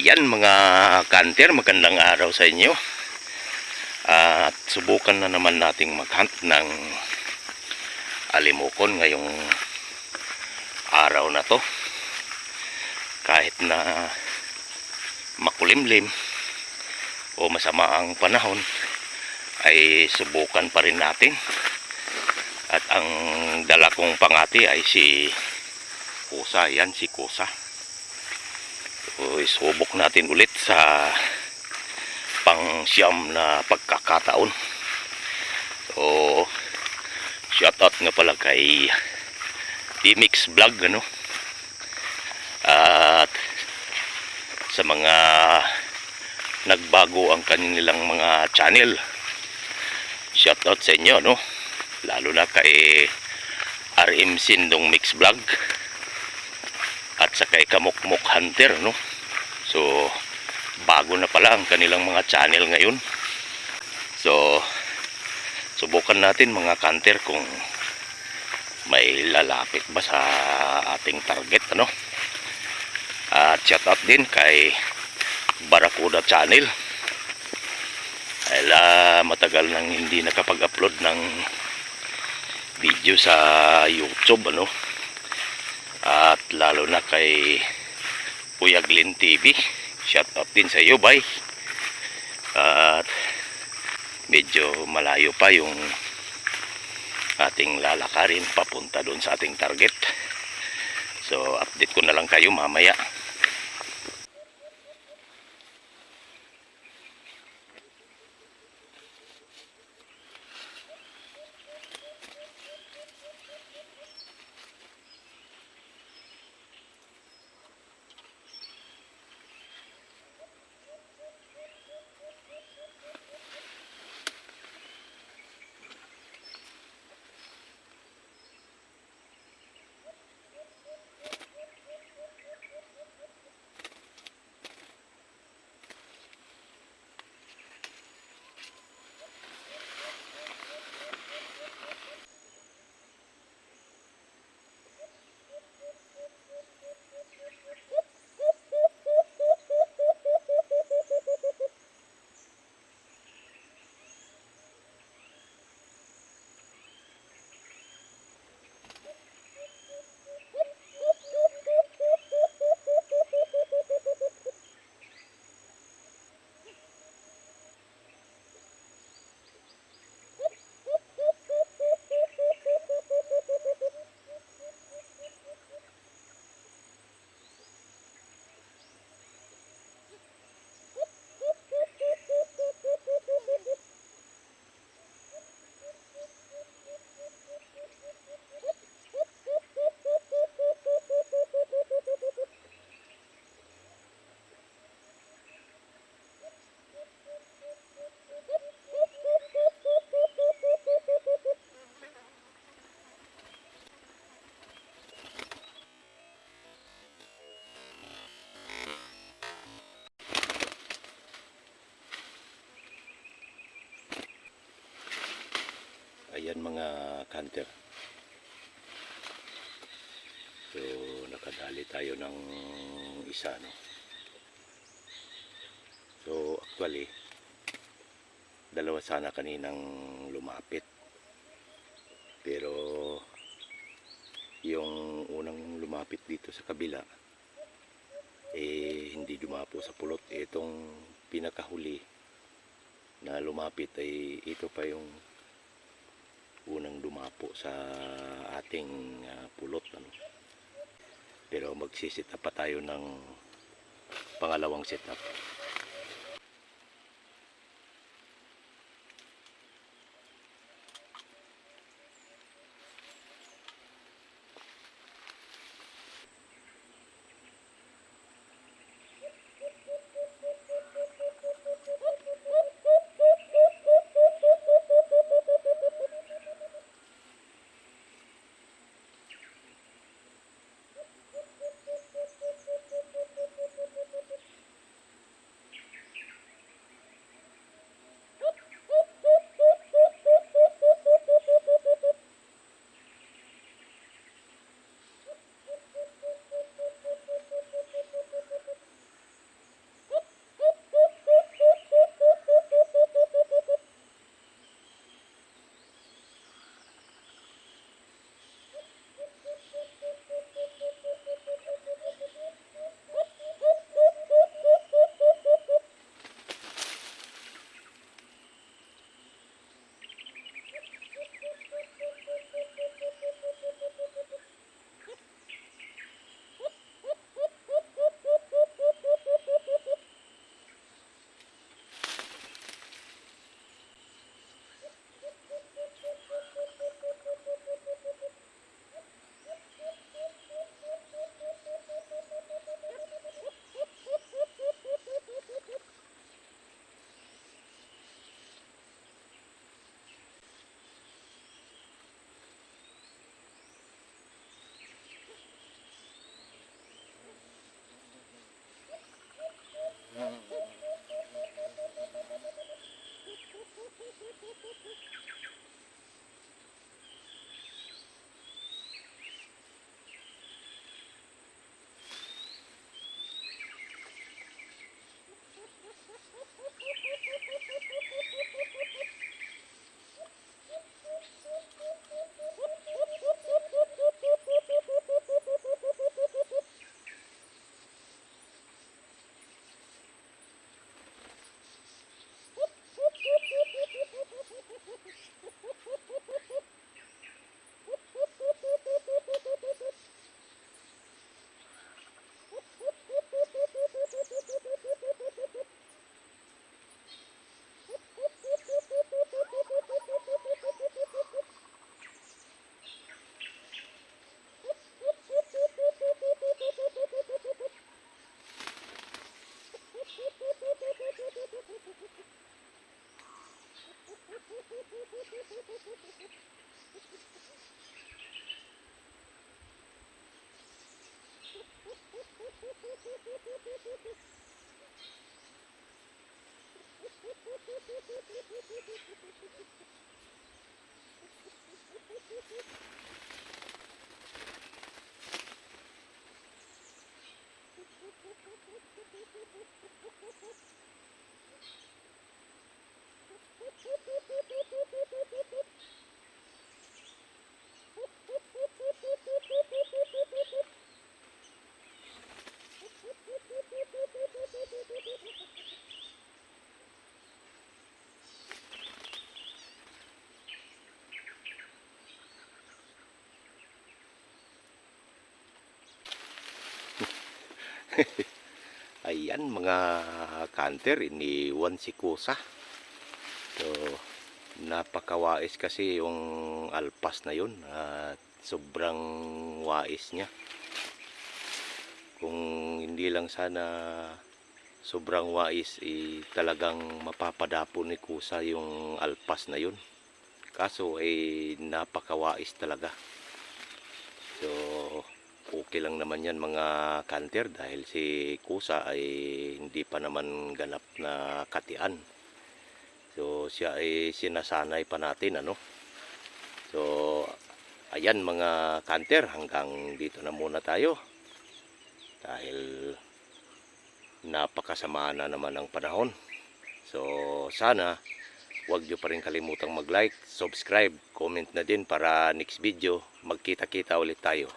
Ayan mga kanter, magandang araw sa inyo. At subukan na naman nating maghunt ng alimokon ngayong araw na to. Kahit na makulimlim o masama ang panahon, ay subukan pa rin natin. At ang dala kong pangati ay si Kusa. Yan si Kusa. So, isubok natin ulit sa pang-siyam na pagkakataon. So, shoutout nga pala kay D-Mix Vlog, ano? At sa mga nagbago ang kanilang mga channel, shoutout sa inyo, no? Lalo na kay RM Sindong Mix Vlog at sa kay Kamukmuk Hunter, no? So, bago na pala ang kanilang mga channel ngayon. So, subukan natin mga kanter kung may lalapit ba sa ating target, ano? At shoutout din kay Barakuda Channel. Dahil matagal nang hindi nakapag-upload ng video sa YouTube, ano? At lalo na kay Puyaglin TV. Shoutout din sa iyo, bye. At medyo malayo pa yung ating lalakarin papunta doon sa ating target. So, update ko na lang kayo mamaya. Ayan mga kanter. So, nakadali tayo ng isa, no? So, actually, dalawa sana kaninang lumapit. Pero, yung unang lumapit dito sa kabila, hindi dumapo sa pulot. Itong pinakahuli na lumapit ay ito pa yung unang dumapo sa ating pulot, ano? Pero magsisit up pa tayo ng pangalawang setup. Ayan mga kanter, iniwan si Kusa. So, napakawais kasi yung alpas na yun at sobrang wais niya. Kung hindi lang sana sobrang wais, talagang mapapadapo ni Kusa yung alpas na yun. Kaso napakawais talaga. So okay lang naman yan mga kanter dahil si Kusa ay hindi pa naman ganap na katian. So siya ay sinasanay pa natin ano. So ayan mga kanter, hanggang dito na muna tayo. Dahil napakasama na naman ang panahon. So sana huwag nyo pa rin kalimutang mag-like, subscribe, comment na din para next video magkita-kita ulit tayo.